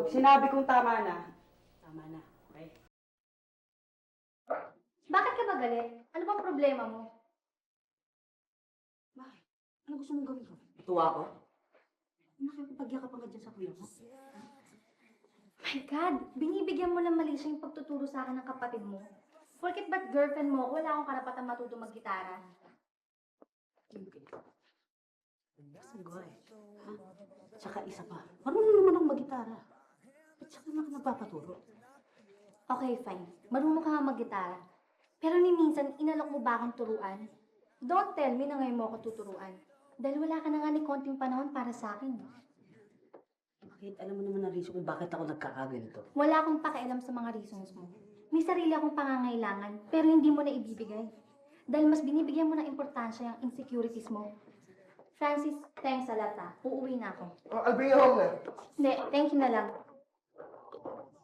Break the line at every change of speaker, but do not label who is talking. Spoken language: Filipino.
Pag sinabi kong tama na, okay?
Bakit ka ba galit? Ano bang problema mo?
Bakit? Ano gusto mong gawin ko? Tuwa ako? Nakipagyakan ka dyan sa kuya mo?
My God, binibigyan mo ng mali siya yung pagtuturo sa akin ng kapatid mo. Porket ba't girlfriend mo, wala akong karapatan matuto mag-gitara.
Kasi ko eh. Ha? Tsaka isa pa, marunong naman akong mag-gitara. Ba't siya naman nagpapaturo?
Okay, fine. Marunong ka nga mag-gitara. Pero ni minsan, inalok mo ba akong turuan? Don't tell me na ngayon mo ako tuturuan. Dahil wala ka na nga ni konting panahon para sa akin.
Bakit? Alam mo naman ang reason kung bakit ako nagkakaganito.
Wala akong pakialam sa mga reasons mo. May sarili akong pangangailangan, pero hindi mo na ibibigay. Dahil mas binibigyan mo ng importansya yung insecurities mo. Francis, thanks a lot ha. Uuwi na ako.
Oh, I'll bring you home na.
Hindi, thank you na lang.